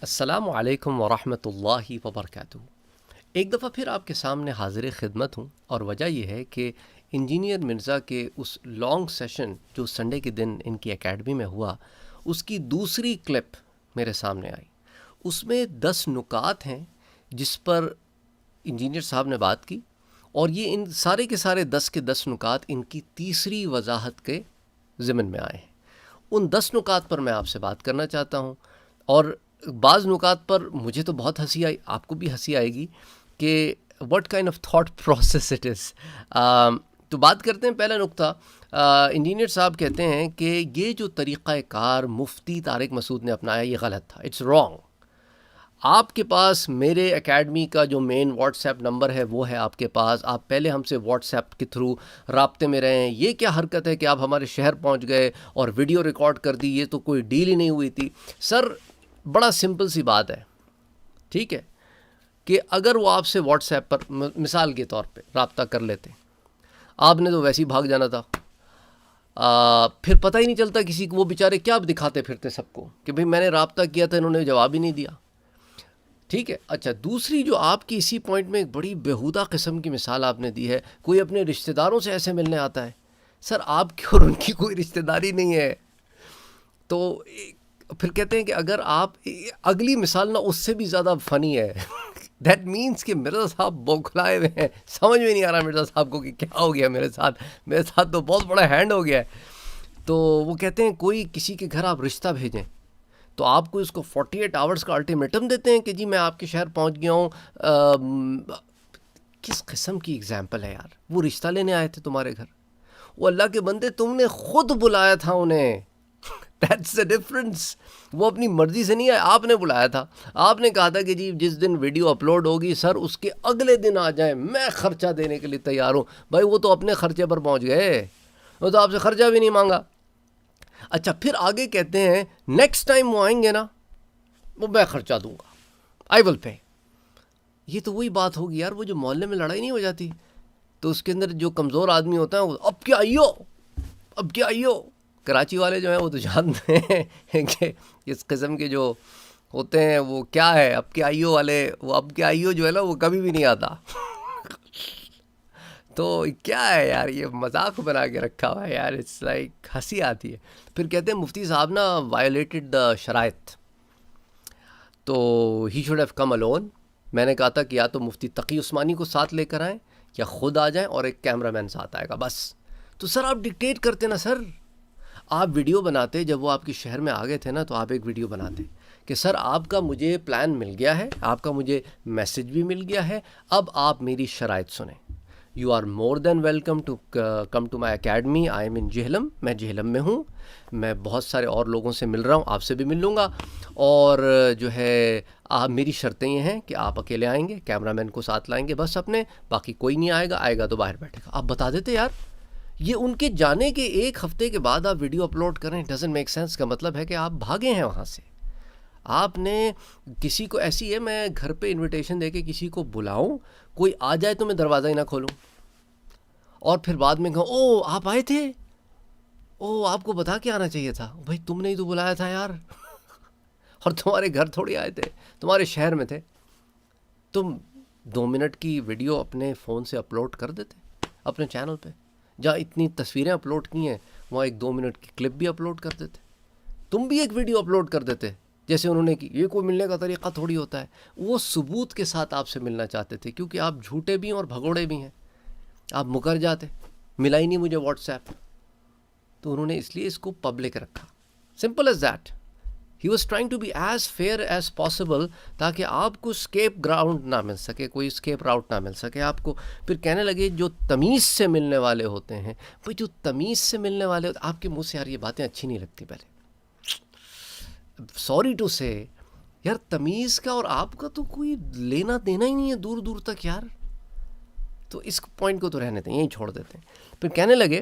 السلام علیکم ورحمۃ اللہ وبرکاتہ۔ ایک دفعہ پھر آپ کے سامنے حاضر خدمت ہوں، اور وجہ یہ ہے کہ انجینئر مرزا کے اس لانگ سیشن جو سنڈے کے دن ان کی اکیڈمی میں ہوا، اس کی دوسری کلپ میرے سامنے آئی۔ اس میں 10 نکات ہیں جس پر انجینئر صاحب نے بات کی، اور یہ ان سارے کے سارے 10 کے 10 نکات ان کی تیسری وضاحت کے ضمن میں آئے ہیں۔ ان 10 نکات پر میں آپ سے بات کرنا چاہتا ہوں، اور بعض نکات پر مجھے تو بہت ہنسی آئی، آپ کو بھی ہنسی آئے گی کہ what kind of thought process it is۔ تو بات کرتے ہیں۔ پہلا نکتہ، انجینئر صاحب کہتے ہیں کہ یہ جو طریقہ کار مفتی طارق مسعود نے اپنایا یہ غلط تھا، اٹس رانگ۔ آپ کے پاس میرے اکیڈمی کا جو مین واٹس ایپ نمبر ہے وہ ہے آپ کے پاس، آپ پہلے ہم سے واٹس ایپ کے تھرو رابطے میں رہیں۔ یہ کیا حرکت ہے کہ آپ ہمارے شہر پہنچ گئے اور ویڈیو ریکارڈ کر دی؟ یہ تو کوئی ڈیل ہی نہیں ہوئی تھی۔ سر بڑا سمپل سی بات ہے، ٹھیک ہے، کہ اگر وہ آپ سے واٹس ایپ پر مثال کے طور پہ رابطہ کر لیتے، آپ نے تو ویسے ہی بھاگ جانا تھا، پھر پتہ ہی نہیں چلتا کسی کو، وہ بیچارے کیا دکھاتے پھرتے سب کو کہ بھئی میں نے رابطہ کیا تھا، انہوں نے جواب ہی نہیں دیا، ٹھیک ہے۔ اچھا، دوسری جو آپ کی اسی پوائنٹ میں ایک بڑی بیہودہ قسم کی مثال آپ نے دی ہے، کوئی اپنے رشتہ داروں سے ایسے ملنے آتا ہے۔ سر آپ کی اور ان کی کوئی رشتہ داری نہیں ہے، تو پھر کہتے ہیں کہ اگر آپ اگلی مثال نہ اس سے بھی زیادہ فنی ہے۔ دیٹ مینس کہ مرزا صاحب بوکھلائے ہوئے ہیں، سمجھ میں نہیں آ رہا مرزا صاحب کو کہ کیا ہو گیا میرے ساتھ تو بہت بڑا ہینڈ ہو گیا ہے۔ تو وہ کہتے ہیں کوئی کسی کے گھر آپ رشتہ بھیجیں تو آپ کو اس کو 48 آورز کا الٹیمیٹم دیتے ہیں کہ جی میں آپ کے شہر پہنچ گیا ہوں۔ کس قسم کی اگزامپل ہے یار؟ وہ رشتہ لینے آئے تھے تمہارے گھر، وہ اللہ کے بندے تم نے خود بلایا تھا انہیں۔ That's the difference۔ وہ اپنی مرضی سے نہیں آئے، آپ نے بلایا تھا، آپ نے کہا تھا کہ جی جس دن ویڈیو اپلوڈ ہوگی سر اس کے اگلے دن آ جائیں، میں خرچہ دینے کے لیے تیار ہوں۔ بھائی وہ تو اپنے خرچے پر پہنچ گئے، وہ تو آپ سے خرچہ بھی نہیں مانگا۔ اچھا، پھر آگے کہتے ہیں نیکسٹ ٹائم وہ آئیں گے نا وہ میں خرچہ دوں گا، آئی ول پے۔ یہ تو وہی بات ہوگی یار، وہ جو محلے میں لڑائی نہیں ہو جاتی تو اس کے اندر جو کمزور آدمی ہوتا ہے وہ اب کیا آئیو۔ کراچی والے جو ہیں وہ تو جانتے ہیں کہ اس قسم کے جو ہوتے ہیں وہ کیا ہے، اب کے آئیو والے، وہ اب کے آئیو جو ہے نا وہ کبھی بھی نہیں آتا۔ تو کیا ہے یار، یہ مذاق بنا کے رکھا ہوا ہے یار، اٹس لائک ہنسی آتی ہے۔ پھر کہتے ہیں مفتی صاحب نا وائلیٹڈ دا شرائط، تو ہی شوڈ ہیو کم الون۔ میں نے کہا تھا کہ یا تو مفتی تقی عثمانی کو ساتھ لے کر آئیں یا خود آ جائیں اور ایک کیمرہ مین ساتھ آئے گا بس۔ تو سر آپ ڈکٹیٹ کرتے نا، سر آپ ویڈیو بناتے، جب وہ آپ کے شہر میں آ گئے تھے نا تو آپ ایک ویڈیو بناتے کہ سر آپ کا مجھے پلان مل گیا ہے، آپ کا مجھے میسج بھی مل گیا ہے، اب آپ میری شرائط سنیں۔ You are more than welcome to come to my academy, I am in Jhelum, میں جہلم میں ہوں، میں بہت سارے اور لوگوں سے مل رہا ہوں، آپ سے بھی مل لوں گا، اور جو ہے آپ میری شرطیں یہ ہیں کہ آپ اکیلے آئیں گے، کیمرہ مین کو ساتھ لائیں گے بس اپنے، باقی کوئی نہیں آئے گا تو باہر بیٹھے گا۔ آپ بتا دیتے یار، یہ ان کے جانے کے 1 ہفتے کے بعد آپ ویڈیو اپلوڈ کریں، ڈزنٹ میک سینس۔ کا مطلب ہے کہ آپ بھاگے ہیں وہاں سے۔ آپ نے کسی کو، ایسی ہے میں گھر پہ انویٹیشن دے کے کسی کو بلاؤں، کوئی آ جائے تو میں دروازہ ہی نہ کھولوں، اور پھر بعد میں کہوں او آپ آئے تھے، او آپ کو بتا کے آنا چاہیے تھا، بھائی تم نے ہی تو بلایا تھا یار، اور تمہارے گھر تھوڑی آئے تھے، تمہارے شہر میں تھے۔ تم 2 منٹ کی ویڈیو اپنے فون سے اپلوڈ کر دیتے اپنے چینل پہ، جہاں اتنی تصویریں اپلوڈ کی ہیں وہاں ایک 2 منٹ کی کلپ بھی اپلوڈ کر دیتے، تم بھی ایک ویڈیو اپلوڈ کر دیتے جیسے انہوں نے کی۔ یہ کوئی ملنے کا طریقہ تھوڑی ہوتا ہے۔ وہ ثبوت کے ساتھ آپ سے ملنا چاہتے تھے، کیونکہ آپ جھوٹے بھی ہیں اور بھگوڑے بھی ہیں، آپ مکر جاتے، ملا ہی نہیں مجھے واٹس ایپ، تو انہوں نے اس لیے اس کو پبلک رکھا، simple as that. He was trying to be as fair as possible, تاکہ آپ کو اسکیپ گراؤنڈ نہ مل سکے، کوئی اسکیپ راؤٹ نہ مل سکے آپ کو۔ پھر کہنے لگے جو تمیز سے ملنے والے ہوتے ہیں، بھائی جو تمیز سے ملنے والے ہوتے، آپ کے منہ سے یار یہ باتیں اچھی نہیں لگتی، پہلے سوری ٹو سے یار، تمیز کا اور آپ کا تو کوئی لینا دینا ہی نہیں ہے دور دور تک یار۔ تو اس پوائنٹ کو تو رہنے دیں، یہیں چھوڑ دیتے ہیں۔ پھر کہنے لگے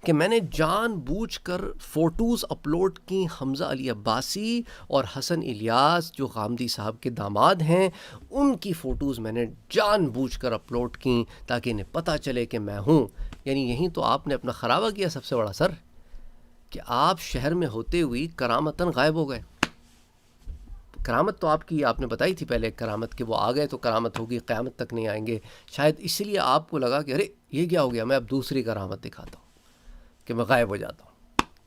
کہ میں نے جان بوجھ کر فوٹوز اپلوڈ کی حمزہ علی عباسی اور حسن الیاس جو غامدی صاحب کے داماد ہیں، ان کی فوٹوز میں نے جان بوجھ کر اپلوڈ کی تاکہ انہیں پتہ چلے کہ میں ہوں۔ یعنی یہیں تو آپ نے اپنا خرابہ کیا سب سے بڑا سر، کہ آپ شہر میں ہوتے ہوئی کرامتاً غائب ہو گئے، کرامت تو آپ کی آپ نے بتائی تھی پہلے کرامت کہ وہ آ گئے تو کرامت ہوگی، قیامت تک نہیں آئیں گے، شاید اسی لیے آپ کو لگا کہ ارے یہ کیا ہو گیا، میں اب دوسری کرامت دکھاتا ہوں کہ میں غائب ہو جاتا ہوں،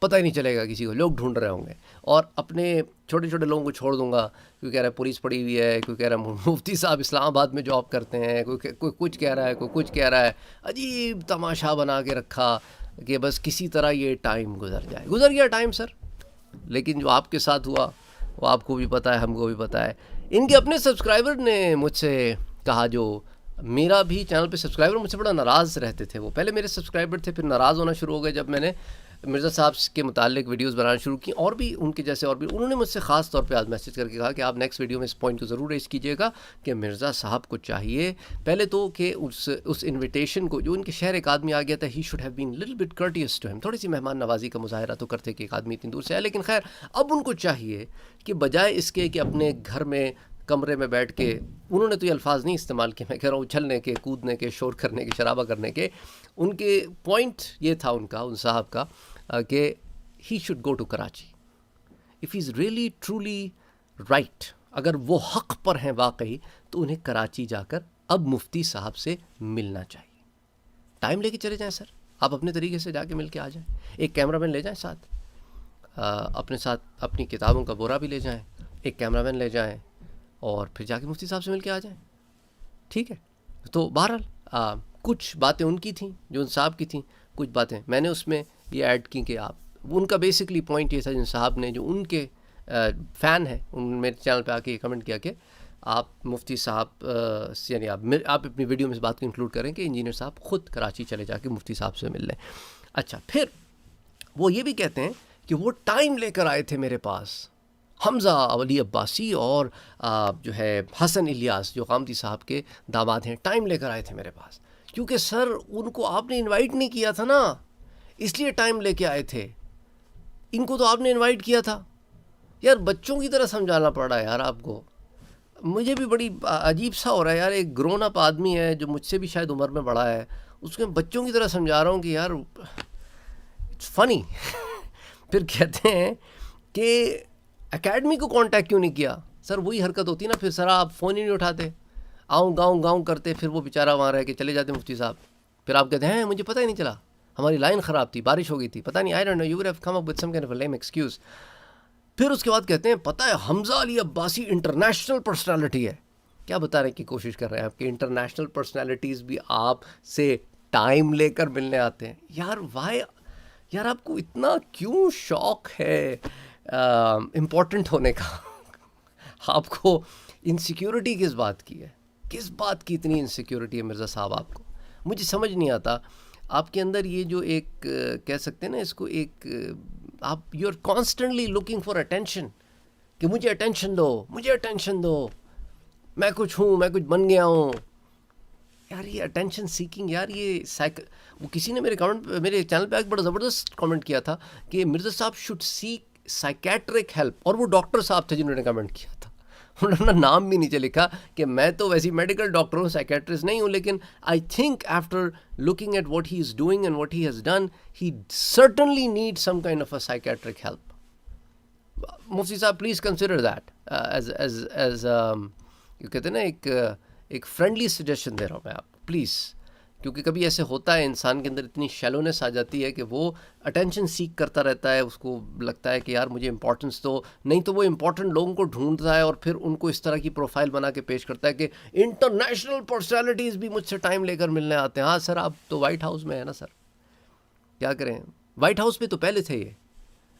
پتہ ہی نہیں چلے گا کسی کو، لوگ ڈھونڈ رہے ہوں گے، اور اپنے چھوٹے چھوٹے لوگوں کو چھوڑ دوں گا، کوئی کہہ رہا ہے پولیس پڑی ہوئی ہے، کوئی کہہ رہا ہے مفتی صاحب اسلام آباد میں جاب کرتے ہیں، کوئی کچھ کہہ رہا ہے، کوئی کچھ کہہ رہا ہے، عجیب تماشا بنا کے رکھا کہ بس کسی طرح یہ ٹائم گزر گیا ٹائم سر. لیکن جو آپ کے ساتھ ہوا وہ آپ کو بھی پتہ ہے، ہم کو بھی پتہ ہے. ان کے اپنے سبسکرائبر نے مجھ سے کہا، جو میرا بھی چینل پہ سبسکرائبر مجھ سے بڑا ناراض رہتے تھے، وہ پہلے میرے سبسکرائبر تھے، پھر ناراض ہونا شروع ہو گئے جب میں نے مرزا صاحب کے متعلق ویڈیوز بنانا شروع کی، اور بھی ان کے جیسے اور بھی انہوں نے مجھ سے خاص طور پہ آج میسج کر کے کہا کہ آپ نیکسٹ ویڈیو میں اس پوائنٹ کو ضرور ریز کیجیے گا کہ مرزا صاحب کو چاہیے پہلے تو کہ اس انویٹیشن کو جو ان کے شہر ایک آدمی آ گیا تھا، he should have been little bit courteous to ہم، تھوڑی سی مہمان نوازی کا مظاہرہ تو کرتے کہ ایک آدمی اتنی دور سے آئے، لیکن خیر اب ان کو چاہیے کہ بجائے اس کے کہ اپنے گھر میں کمرے میں بیٹھ کے، انہوں نے تو یہ الفاظ نہیں استعمال کیے، میں کہہ رہا ہوں اچھلنے کے، کودنے کے، شور کرنے کے، شرابہ کرنے کے، ان کے پوائنٹ یہ تھا ان صاحب کا کہ he should go to Karachi. If he's really truly right, اگر وہ حق پر ہیں واقعی، تو انہیں کراچی جا کر اب مفتی صاحب سے ملنا چاہیے. ٹائم لے کے چلے جائیں سر، آپ اپنے طریقے سے جا کے مل کے آ جائیں، ایک کیمرہ مین لے جائیں ساتھ، اپنے ساتھ اپنی کتابوں کا بورا بھی لے جائیں، ایک کیمرہ مین لے جائیں، اور پھر جا کے مفتی صاحب سے مل کے آ جائیں. ٹھیک ہے. تو بہرحال کچھ باتیں ان کی تھیں جو ان صاحب کی تھیں، کچھ باتیں میں نے اس میں یہ ایڈ کی کہ آپ، ان کا بیسکلی پوائنٹ یہ تھا، جن صاحب نے جو ان کے فین ہیں، ان میرے چینل پہ آ کے یہ کمنٹ کیا کہ آپ مفتی صاحب یعنی آپ اپنی ویڈیو میں اس بات کو انکلوڈ کریں کہ انجینئر صاحب خود کراچی چلے جا کے مفتی صاحب سے مل لیں. اچھا، پھر وہ یہ بھی کہتے ہیں کہ وہ ٹائم لے کر آئے تھے میرے پاس، حمزہ علی عباسی اور جو ہے حسن الیاس جو قامتی صاحب کے داماد ہیں، ٹائم لے کر آئے تھے میرے پاس، کیونکہ سر ان کو آپ نے انوائٹ نہیں کیا تھا نا، اس لیے ٹائم لے کے آئے تھے. ان کو تو آپ نے انوائٹ کیا تھا. یار بچوں کی طرح سمجھانا پڑ رہا ہے یار آپ کو. مجھے بھی بڑی عجیب سا ہو رہا ہے یار، ایک گرون اپ آدمی ہے جو مجھ سے بھی شاید عمر میں بڑا ہے، اس کو بچوں کی طرح سمجھا رہا ہوں کہ یار اٹس فنی. پھر کہتے ہیں کہ اکیڈمی کو کانٹیکٹ کیوں نہیں کیا؟ سر وہی حرکت ہوتی نا، پھر سر آپ فون ہی نہیں اٹھاتے، گاؤں کرتے، پھر وہ بیچارہ وہاں رہ کے چلے جاتے مفتی صاحب، پھر آپ کہتے ہیں مجھے پتہ ہی نہیں چلا، ہماری لائن خراب تھی، بارش ہو گئی تھی، پتہ نہیں، I don't know, you would have come up with some kind of a lame excuse. پھر اس کے بعد کہتے ہیں پتہ ہے حمزہ علی عباسی انٹرنیشنل پرسنالٹی ہے. کیا بتانے کی کوشش کر رہے ہیں آپ کہ انٹرنیشنل پرسنالٹیز بھی آپ سے ٹائم لے کر ملنے آتے ہیں؟ یار آپ کو اتنا کیوں شوق ہے امپورٹنٹ ہونے کا؟ آپ کو انسیکیورٹی کس بات کی ہے؟ کس بات کی اتنی انسیکیورٹی ہے مرزا صاحب آپ کو؟ مجھے سمجھ نہیں آتا. آپ کے اندر یہ جو ایک کہہ سکتے ہیں نا اس کو، ایک آپ you are constantly looking for attention, کہ مجھے اٹینشن دو، میں کچھ ہوں، میں کچھ بن گیا ہوں. یار یہ اٹینشن سیکنگ، یار یہ وہ کسی نے میرے چینل پہ ایک بڑا زبردست کامنٹ کیا تھا کہ مرزا صاحب شوڈ سیک سائکیٹرک ہیلپ، اور وہ ڈاکٹر صاحب تھے جنہوں نے کمنٹ کیا تھا. انہوں نے نام بھی نیچے لکھا کہ میں تو ویسی میڈیکل ڈاکٹر ہوں، سائکیٹرسٹ نہیں ہوں، لیکن I think after looking at what he is doing and what he has done, he certainly need some kind of a psychiatric help. Mufti صاحب پلیز کنسیڈر دیٹ ایز یہ کہتے ہیں نا ایک فرینڈلی سجیشن دے رہا ہوں میں آپ کو، پلیز. کیونکہ کبھی ایسے ہوتا ہے انسان کے اندر اتنی شیلونیس آ جاتی ہے کہ وہ اٹینشن سیک کرتا رہتا ہے، اس کو لگتا ہے کہ یار مجھے امپورٹنس تو نہیں، تو وہ امپورٹنٹ لوگوں کو ڈھونڈتا ہے اور پھر ان کو اس طرح کی پروفائل بنا کے پیش کرتا ہے کہ انٹرنیشنل پرسنالٹیز بھی مجھ سے ٹائم لے کر ملنے آتے ہیں. ہاں سر، آپ تو وائٹ ہاؤس میں ہیں نا سر، کیا کریں؟ وائٹ ہاؤس میں تو پہلے تھے یہ،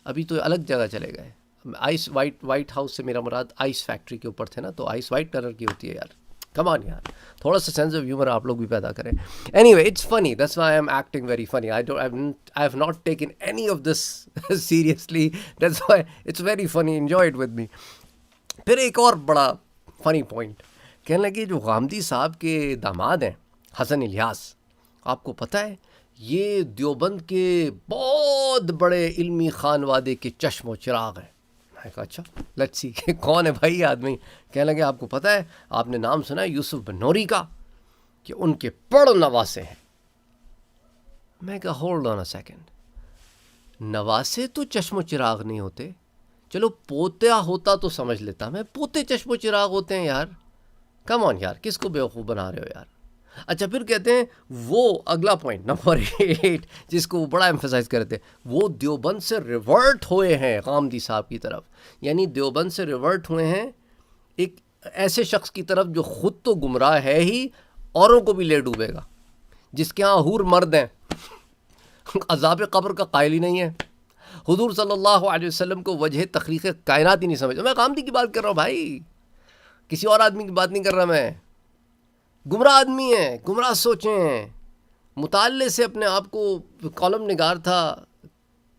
ابھی تو الگ جگہ چلے گئے. آئس وائٹ ہاؤس سے میرا مراد آئس فیکٹری کے اوپر تھے نا، تو آئس وائٹ کلر کی ہوتی ہے یار. کم آن یار، تھوڑا سا سینس آف ہیومر آپ لوگ بھی پیدا کریں. Anyway it's funny, that's why I am acting very funny. I have not taken any of this seriously, that's why it's very funny, enjoy it with me. پھر ایک اور بڑا فنی پوائنٹ کہنے لگے، جو غامدی صاحب کے داماد ہیں حسن الیاس، آپ کو پتہ ہے یہ دیوبند کے بہت بڑے علمی خانوادے کے چشم و چراغ ہیں. میں کہا اچھا لیٹس سی کہ کون ہے بھائی آدمی. کہنے لگے آپ کو پتہ ہے، آپ نے نام سنا ہے یوسف بن نوری کا، کہ ان کے پڑ نواسے ہیں. میں کہا ہولڈ آن اے سیکنڈ، نواسے تو چشم و چراغ نہیں ہوتے، چلو پوتا ہوتا تو سمجھ لیتا میں، پوتے چشم و چراغ ہوتے ہیں یار، کم آن یار، کس کو بیوقوف بنا رہے ہو یار. اچھا پھر کہتے ہیں وہ اگلا پوائنٹ نمبر 8 جس کو وہ بڑا ایمفسائز کرتے ہیں، وہ دیوبند سے ریورٹ ہوئے ہیں غامدی صاحب کی طرف. یعنی دیوبند سے ریورٹ ہوئے ہیں ایک ایسے شخص کی طرف جو خود تو گمراہ ہے ہی، اوروں کو بھی لے ڈوبے گا، جس کے ہاں حور مرد ہیں، عذاب قبر کا قائل ہی نہیں ہے، حضور صلی اللہ علیہ وسلم کو وجہ تخلیق کائنات ہی نہیں سمجھتا. میں غامدی کی بات کر رہا ہوں بھائی، کسی اور آدمی کی بات نہیں کر رہا میں. گمراہ آدمی ہیں، گمراہ سوچیں ہیں، مطالعے سے اپنے آپ کو کالم نگار تھا،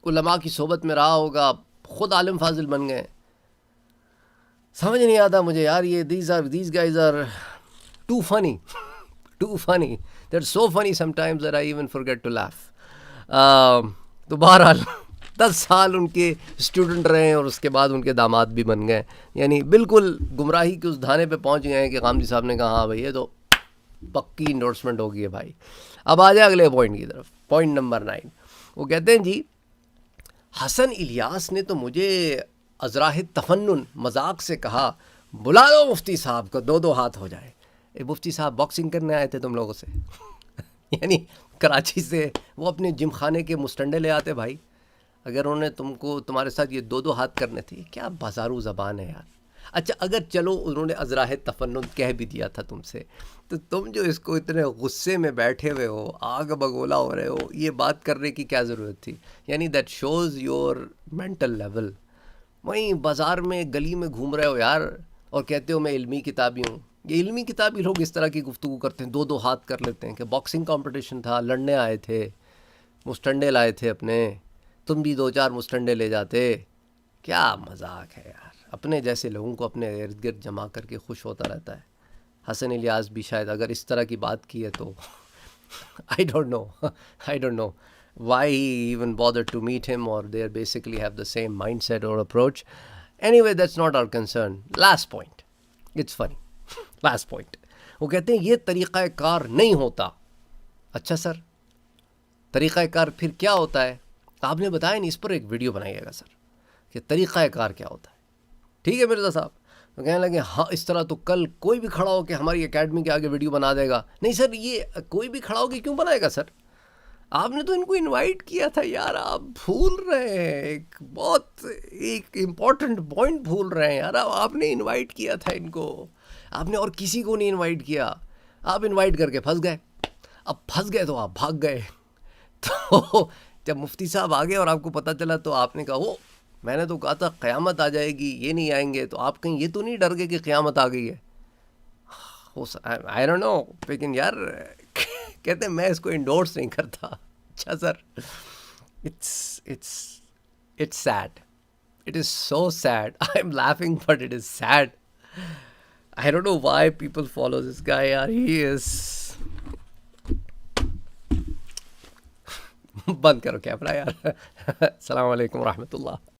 علماء کی صحبت میں رہا ہوگا، خود عالم فاضل بن گئے. سمجھ نہیں آتا مجھے یار، یہ these guys are too funny they're so funny sometimes that I even forget to laugh. تو بہرحال 10 سال ان کے اسٹوڈنٹ رہے اور اس کے بعد ان کے داماد بھی بن گئے. یعنی بالکل گمراہی کے اس دھانے پہ پہنچ گئے ہیں کہ غامدی صاحب نے کہا ہاں بھائی یہ تو پکی انڈورسمنٹ ہوگی ہے بھائی. اب آ جائے اگلے پوائنٹ کی طرف، پوائنٹ نمبر 9. وہ کہتے ہیں جی حسن الیاس نے تو مجھے ازراہ تفنن مذاق سے کہا بلا دو مفتی صاحب کو، 2 ہاتھ ہو جائے. مفتی صاحب باکسنگ کرنے آئے تھے تم لوگوں سے؟ یعنی کراچی سے وہ اپنے جم خانے کے مستنڈے لے آتے بھائی، اگر انہوں نے تمہارے ساتھ یہ 2 ہاتھ کرنے تھے. کیا بازارو زبان ہے یار. اچھا اگر چلو انہوں نے ازراہ تفنن کہہ بھی دیا تھا تم سے، تو تم جو اس کو اتنے غصے میں بیٹھے ہوئے ہو، آگ بگولا ہو رہے ہو، یہ بات کرنے کی کیا ضرورت تھی؟ یعنی that shows your mental level. وہیں بازار میں گلی میں گھوم رہے ہو یار اور کہتے ہو میں علمی کتابی ہوں. یہ علمی کتابی لوگ اس طرح کی گفتگو کرتے ہیں، 2 ہاتھ کر لیتے ہیں کہ باکسنگ کمپٹیشن تھا، لڑنے آئے تھے، مستنڈے لائے تھے اپنے، تم بھی 2-4 مستنڈے لے جاتے. کیا مذاق ہے یار. اپنے جیسے لوگوں کو اپنے ارد گرد جمع کر کے خوش ہوتا رہتا ہے. حسن الیاس بھی شاید اگر اس طرح کی بات کی ہے تو I don't know why he even bothered to meet him, or they basically have the same mindset or approach. Anyway, that's not our concern. Last point. It's funny. Last point. وہ کہتے ہیں یہ طریقہ کار نہیں ہوتا. اچھا سر طریقہ کار پھر کیا ہوتا ہے؟ آپ نے بتایا نہیں، اس پر ایک ویڈیو بنائیے گا سر کہ طریقہ کار کیا ہوتا ہے. ٹھیک ہے مرزا صاحب. تو کہنے لگے ہاں اس طرح تو کل کوئی بھی کھڑا ہو کہ ہماری اکیڈمی کے آگے ویڈیو بنا دے گا. نہیں سر یہ کوئی بھی کھڑا ہو کہ کیوں بنائے گا سر؟ آپ نے تو ان کو انوائٹ کیا تھا یار. آپ بھول رہے ہیں ایک امپورٹنٹ پوائنٹ بھول رہے ہیں یار. آپ نے انوائٹ کیا تھا ان کو، آپ نے اور کسی کو نہیں انوائٹ کیا. آپ انوائٹ کر کے پھنس گئے. اب پھنس گئے تو آپ بھاگ گئے. تو جب مفتی صاحب آ گئے اور آپ کو پتہ چلا تو آپ نے کہا وہ میں نے تو کہا تھا قیامت آ جائے گی، یہ نہیں آئیں گے. تو آپ کہیں یہ تو نہیں ڈر گئے کہ قیامت آ گئی ہے؟ I don't know. لیکن یار کہتے ہیں میں اس کو انڈورس نہیں کرتا. اچھا سر it's sad. It is so sad. I'm laughing but it is sad. I don't know why people follow this guy. He is بند کرو کیمرہ یار. السلام علیکم ورحمۃ اللہ.